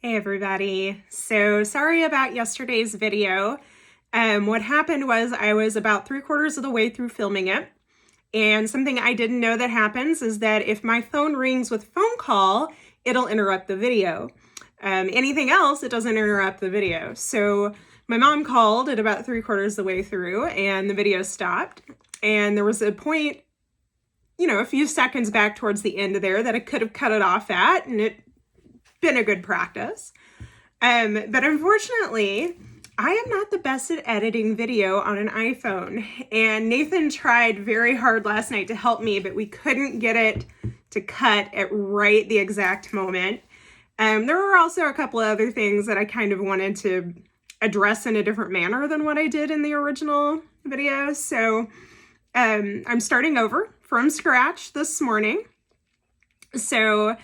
Hey everybody. So sorry about yesterday's video. What happened was I was about 3/4 of the way through filming it, and something I didn't know that happens is that if my phone rings with phone call, it'll interrupt the video. Anything else, it doesn't interrupt the video. So my mom called at about 3/4 of the way through and the video stopped. And there was a point, a few seconds back towards the end of there that I could have cut it off at, and it been a good practice. But unfortunately, I am not the best at editing video on an iPhone. And Nathan tried very hard last night to help me, but we couldn't get it to cut at right the exact moment. There were also a couple of other things that I kind of wanted to address in a different manner than what I did in the original video. So I'm starting over from scratch this morning. So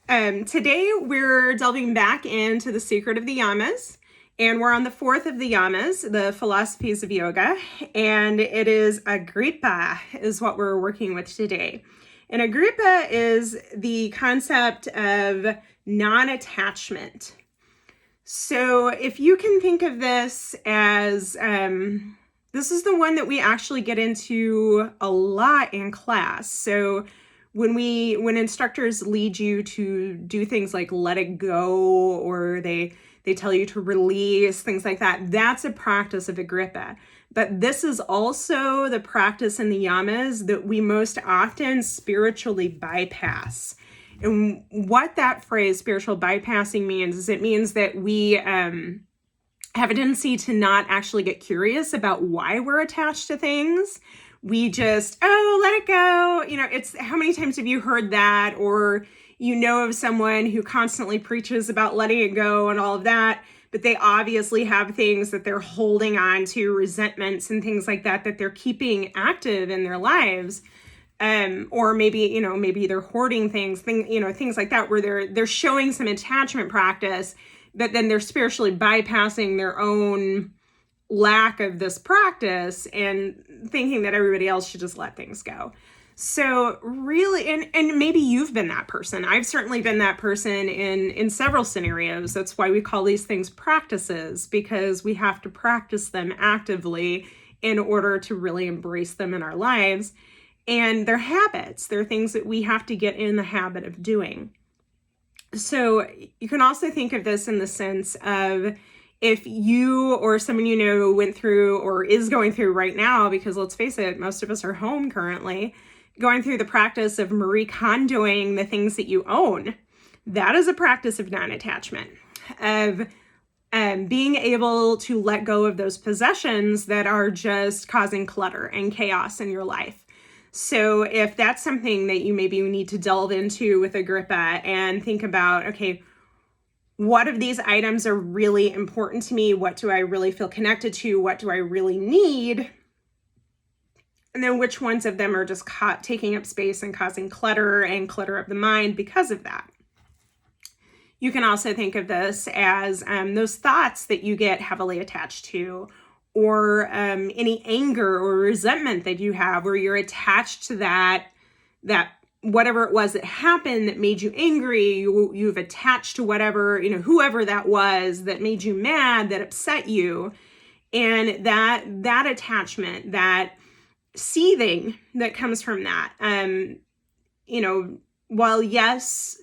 today we're delving back into the secret of the yamas, and we're on the fourth of the yamas, the philosophies of yoga, and it is Agrippa is what we're working with today. And Agrippa is the concept of non-attachment. So if you can think of this as, this is the one that we actually get into a lot in class. So when instructors lead you to do things like let it go, or they tell you to release, things like that, that's a practice of Agrippa. But this is also the practice in the yamas that we most often spiritually bypass. And what that phrase spiritual bypassing means is it means that we have a tendency to not actually get curious about why we're attached to things. We just, let it go. It's how many times have you heard that, or of someone who constantly preaches about letting it go and all of that, but they obviously have things that they're holding on to, resentments and things like that, that they're keeping active in their lives. Or maybe they're hoarding things like that, where they're showing some attachment practice, but then they're spiritually bypassing their own lack of this practice and thinking that everybody else should just let things go. So really, and maybe you've been that person. I've certainly been that person in several scenarios. That's why we call these things practices, because we have to practice them actively in order to really embrace them in our lives. And they're habits. They're things that we have to get in the habit of doing. So you can also think of this in the sense of, if you or someone went through or is going through right now, because let's face it, most of us are home currently, going through the practice of Marie Kondoing the things that you own, that is a practice of non-attachment, of being able to let go of those possessions that are just causing clutter and chaos in your life. So if that's something that you maybe need to delve into with Agrippa and think about, okay, what of these items are really important to me? What do I really feel connected to? What do I really need? And then which ones of them are just taking up space and causing clutter and clutter of the mind because of that? You can also think of this as those thoughts that you get heavily attached to, or any anger or resentment that you have, where you're attached to that whatever it was that happened that made you angry. You've attached to whatever, whoever that was that made you mad, that upset you. And that attachment, that seething that comes from that, while yes,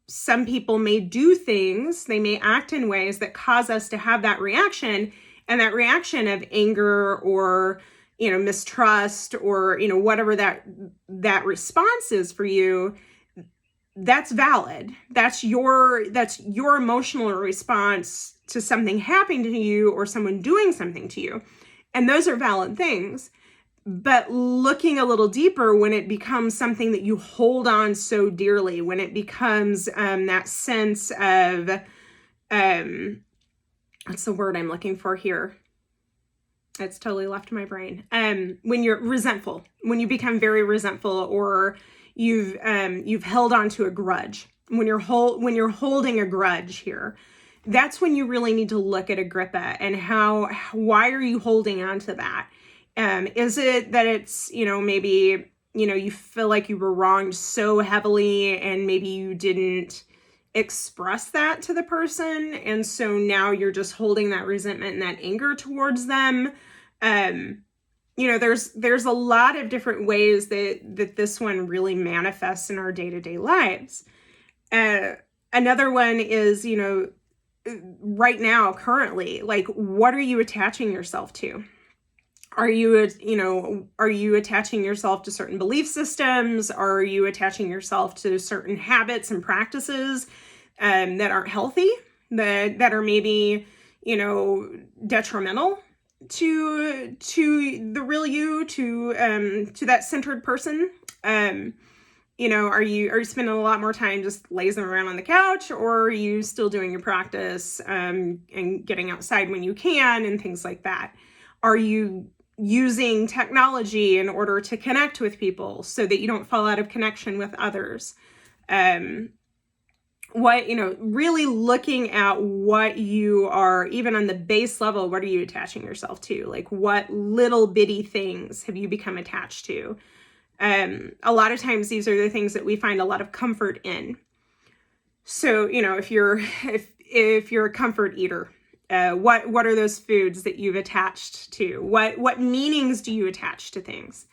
some people may do things, they may act in ways that cause us to have that reaction, and that reaction of anger or mistrust, or whatever that response is for you, that's valid. That's your emotional response to something happening to you or someone doing something to you, and those are valid things. But looking a little deeper, when it becomes something that you hold on so dearly, when it becomes that sense of what's the word I'm looking for here? It's totally left my brain. When you're resentful, when you become very resentful, or you've held on to a grudge, when you're holding a grudge here, that's when you really need to look at Agrippa and why are you holding on to that? Is it that it's, maybe, you feel like you were wronged so heavily, and maybe you didn't express that to the person. And so now you're just holding that resentment and that anger towards them. There's a lot of different ways that this one really manifests in our day-to-day lives. Another one is, right now, currently, like, what are you attaching yourself to? Are you attaching yourself to certain belief systems? Are you attaching yourself to certain habits and practices that aren't healthy, that are maybe, detrimental to the real you, to that centered person? Are you spending a lot more time just lazing around on the couch, or are you still doing your practice and getting outside when you can and things like that? Are you using technology in order to connect with people so that you don't fall out of connection with others? Really looking at what you are, even on the base level, what are you attaching yourself to? Like, what little bitty things have you become attached to? A lot of times these are the things that we find a lot of comfort in. So, if you're a comfort eater, what are those foods that you've attached to? What meanings do you attach to things?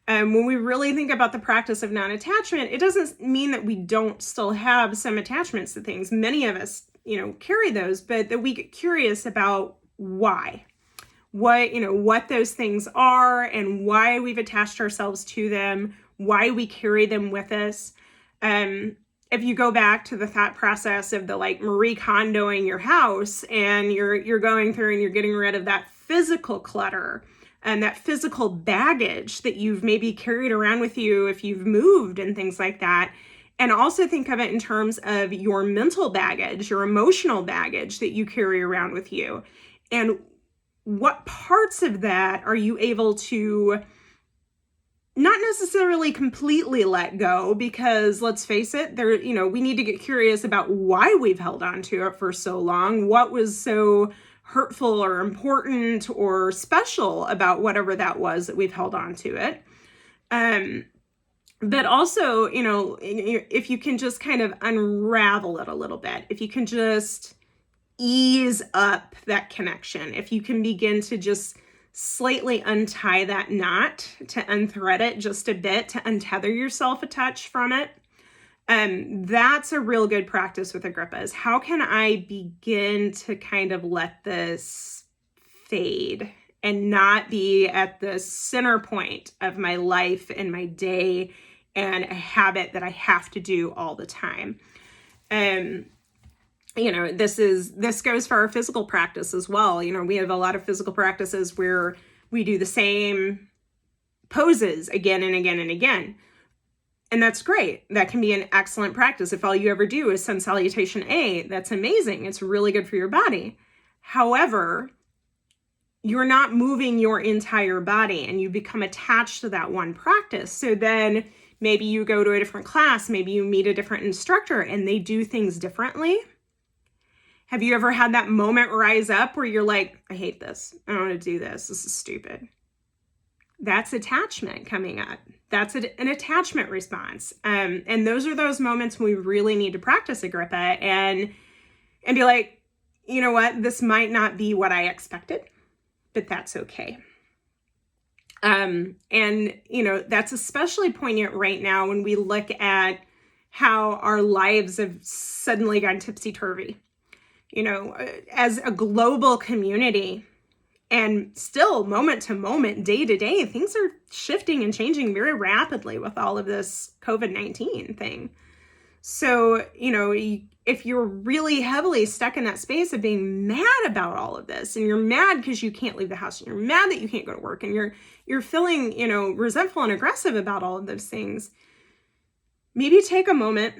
When we really think about the practice of non-attachment, it doesn't mean that we don't still have some attachments to things. Many of us, carry those, but that we get curious about why. What those things are and why we've attached ourselves to them, why we carry them with us. If you go back to the thought process of the Marie Kondoing your house, and you're going through and you're getting rid of that physical clutter and that physical baggage that you've maybe carried around with you if you've moved and things like that. And also think of it in terms of your mental baggage, your emotional baggage that you carry around with you. And what parts of that are you able to not necessarily completely let go? Because let's face it, we need to get curious about why we've held on to it for so long. What was so hurtful or important or special about whatever that was that we've held on to it. But also, if you can just kind of unravel it a little bit, if you can just ease up that connection, if you can begin to just slightly untie that knot, to unthread it just a bit, to untether yourself a touch from it, that's a real good practice with Agrippa, is how can I begin to kind of let this fade and not be at the center point of my life and my day and a habit that I have to do all the time. This goes for our physical practice as well. We have a lot of physical practices where we do the same poses again and again and again. And that's great. That can be an excellent practice. If all you ever do is Sun Salutation A, that's amazing. It's really good for your body. However, you're not moving your entire body and you become attached to that one practice. So then maybe you go to a different class, maybe you meet a different instructor and they do things differently. Have you ever had that moment rise up where you're like, I hate this. I don't want to do this. This is stupid. That's attachment coming up. That's an attachment response. And those are those moments when we really need to practice Agrippa and be like, you know what? This might not be what I expected, but that's okay. That's especially poignant right now when we look at how our lives have suddenly gone tipsy-turvy. As a global community, and still moment to moment, day to day, things are shifting and changing very rapidly with all of this COVID-19 thing. So, if you're really heavily stuck in that space of being mad about all of this, and you're mad because you can't leave the house, and you're mad that you can't go to work, and you're feeling, resentful and aggressive about all of those things, maybe take a moment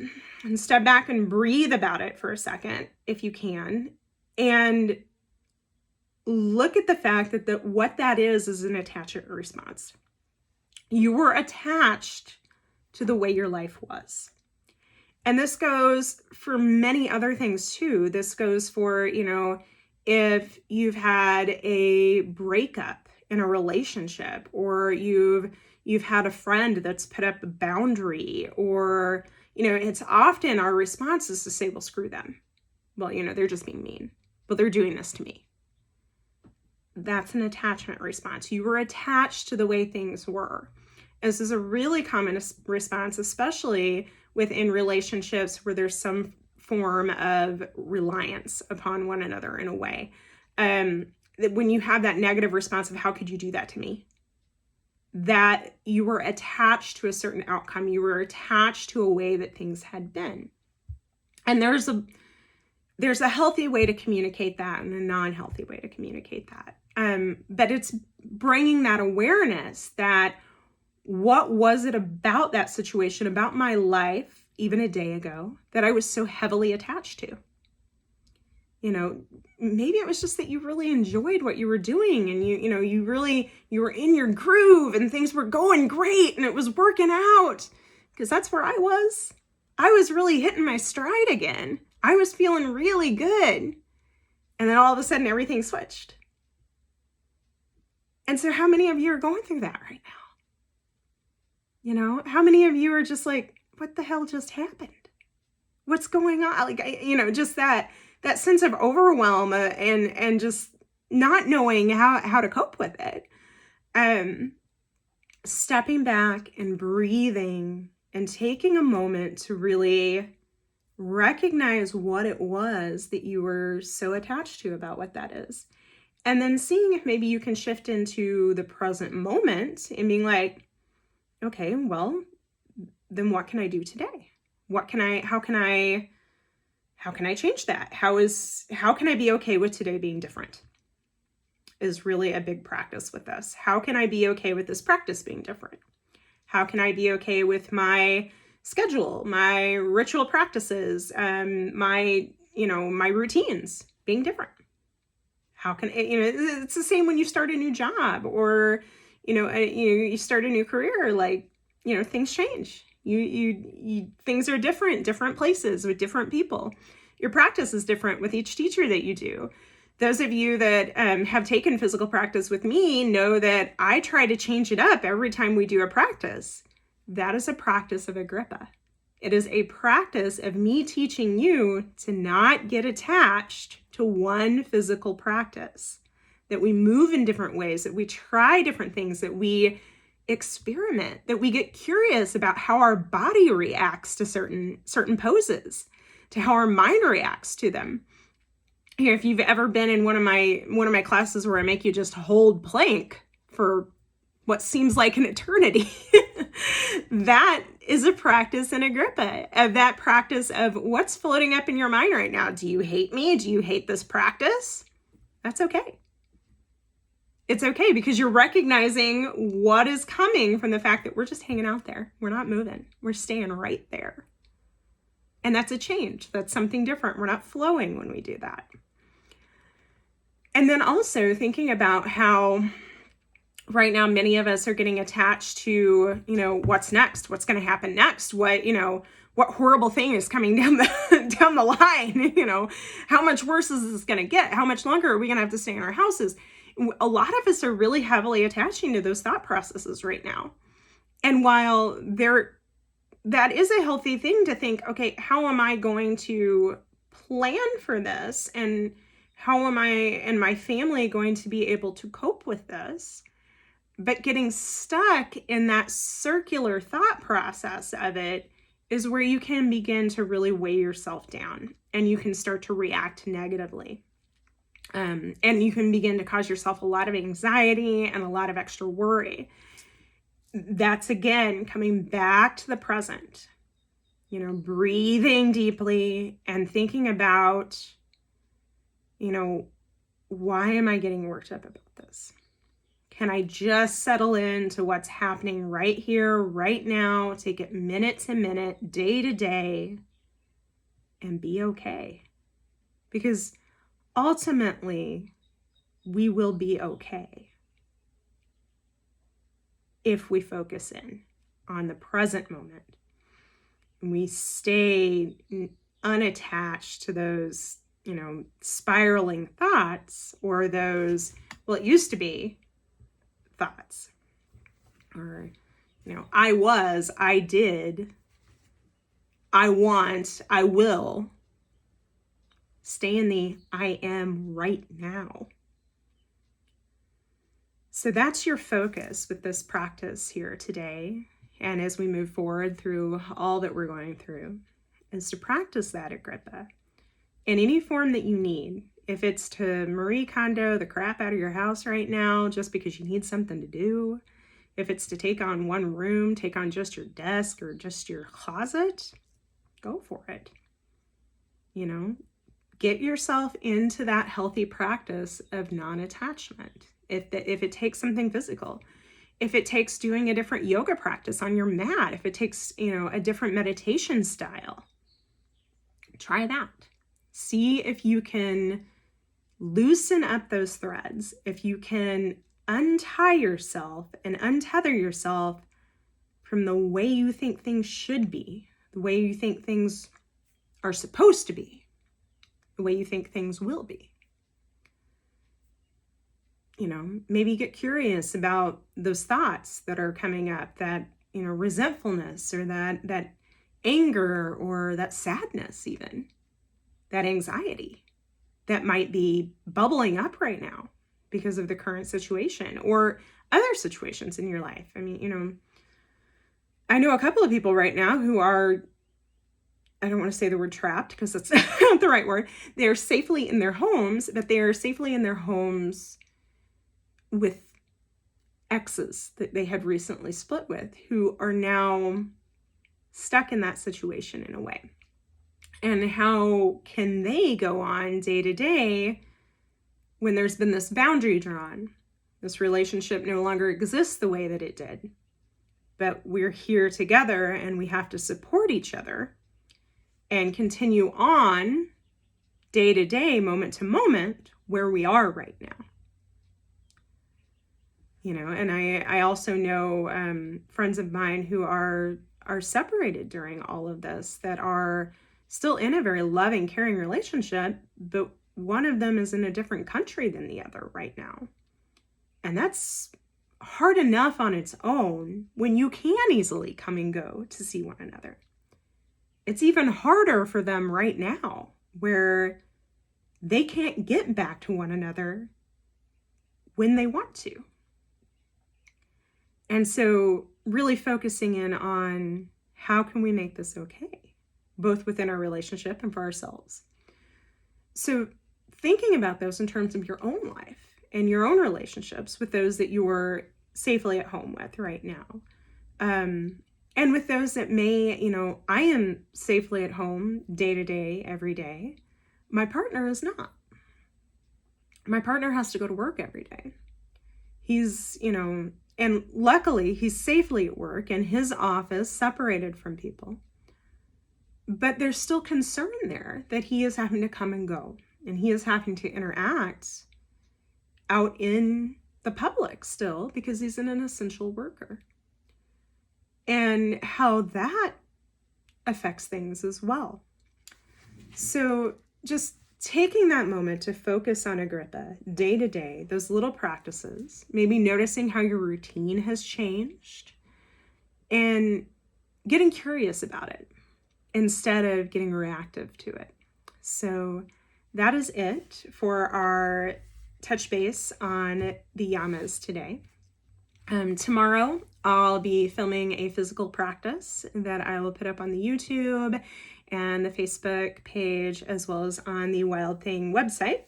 and step back and breathe about it for a second, if you can, and look at the fact that what that is an attachment response. You were attached to the way your life was. And this goes for many other things too. This goes for, if you've had a breakup in a relationship, or you've had a friend that's put up a boundary, or it's often our response is to say, well, screw them. Well, they're just being mean, but they're doing this to me. That's an attachment response. You were attached to the way things were. This is a really common response, especially within relationships where there's some form of reliance upon one another in a way. When you have that negative response of, how could you do that to me? That you were attached to a certain outcome. You were attached to a way that things had been. And there's a healthy way to communicate that and a non-healthy way to communicate that. But it's bringing that awareness that, what was it about that situation, about my life, even a day ago, that I was so heavily attached to? Maybe it was just that you really enjoyed what you were doing, and you were in your groove and things were going great and it was working out, because that's where I was. I was really hitting my stride again. I was feeling really good. And then all of a sudden everything switched. And so how many of you are going through that right now? How many of you are just like, what the hell just happened? What's going on? Just that sense of overwhelm and just not knowing how to cope with it. Stepping back and breathing and taking a moment to really recognize what it was that you were so attached to about what that is. And then seeing if maybe you can shift into the present moment and being like, okay, well, then what can I do today? How can I change that? How can I be okay with today being different? Is really a big practice with this. How can I be okay with this practice being different? How can I be okay with my schedule, my ritual practices, my routines being different? How can it's the same when you start a new job, or you start a new career. Things change. Things are different places with different people. Your practice is different with each teacher that you do. Those of you that have taken physical practice with me know that I try to change it up every time we do a practice. That is a practice of Agrippa. It is a practice of me teaching you to not get attached to one physical practice, that we move in different ways, that we try different things, that we experiment, that we get curious about how our body reacts to certain poses, to how our mind reacts to them. If you've ever been in one of my classes where I make you just hold plank for what seems like an eternity, that is a practice in Agrippa, of that practice of what's floating up in your mind right now. Do you hate me? Do you hate this practice? That's okay. It's okay, because you're recognizing what is coming from the fact that we're just hanging out there. We're not moving. We're staying right there. And that's a change. That's something different. We're not flowing when we do that. And then also thinking about how right now many of us are getting attached to, what's next? What's going to happen next? What horrible thing is coming down the line? How much worse is this going to get? How much longer are we going to have to stay in our houses? A lot of us are really heavily attaching to those thought processes right now. And while that is a healthy thing to think, okay, how am I going to plan for this? And how am I and my family going to be able to cope with this? But getting stuck in that circular thought process of it is where you can begin to really weigh yourself down, and you can start to react negatively. And you can begin to cause yourself a lot of anxiety and a lot of extra worry. That's, again, coming back to the present, breathing deeply and thinking about, why am I getting worked up about this? Can I just settle into what's happening right here, right now, take it minute to minute, day to day, and be okay? Because ultimately, we will be okay if we focus in on the present moment. We stay unattached to those, spiraling thoughts, or those, well, it used to be thoughts, or, I did, I want, I will. Stay in the I am right now. So that's your focus with this practice here today. And as we move forward through all that we're going through, is to practice that Agrippa in any form that you need. If it's to Marie Kondo the crap out of your house right now just because you need something to do, if it's to take on one room, take on just your desk or just your closet, go for it. You know, get yourself into that healthy practice of non-attachment. If it takes something physical, if it takes doing a different yoga practice on your mat, if it takes, a different meditation style, try that. See if you can loosen up those threads, if you can untie yourself and untether yourself from the way you think things should be, the way you think things are supposed to be, the way you think things will be. Maybe get curious about those thoughts that are coming up, that, resentfulness or that anger or that sadness, even that anxiety that might be bubbling up right now because of the current situation or other situations in your life. I mean, I know a couple of people right now who are, I don't want to say the word trapped because that's not the right word. They're safely in their homes, but they are safely in their homes with exes that they had recently split with, who are now stuck in that situation in a way. And how can they go on day to day when there's been this boundary drawn? This relationship no longer exists the way that it did, but we're here together and we have to support each other and continue on day to day, moment to moment, where we are right now. And I also know friends of mine who are separated during all of this, that are still in a very loving, caring relationship, but one of them is in a different country than the other right now. And that's hard enough on its own when you can easily come and go to see one another. It's even harder for them right now, where they can't get back to one another when they want to. And so really focusing in on how can we make this okay, both within our relationship and for ourselves. So thinking about those in terms of your own life and your own relationships with those that you're safely at home with right now. And with those that may, I am safely at home day to day, every day. My partner is not. My partner has to go to work every day. He's, and luckily he's safely at work in his office, separated from people. But there's still concern there that he is having to come and go, and he is having to interact out in the public still because he's an essential worker. And how that affects things as well. So just taking that moment to focus on Agrippa day to day, those little practices, maybe noticing how your routine has changed and getting curious about it instead of getting reactive to it. So that is it for our touch base on the yamas today. Tomorrow, I'll be filming a physical practice that I will put up on the YouTube and the Facebook page, as well as on the Wild Thing website.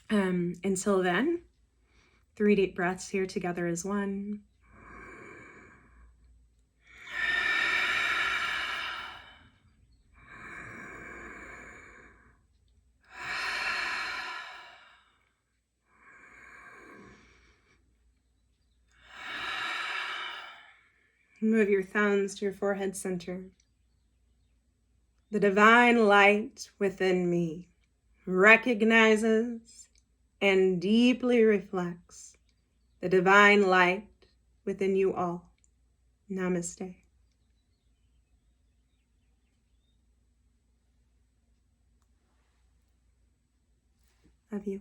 Until then, 3 deep breaths here together as one. Move your thumbs to your forehead center. The divine light within me recognizes and deeply reflects the divine light within you all. Namaste. Love you.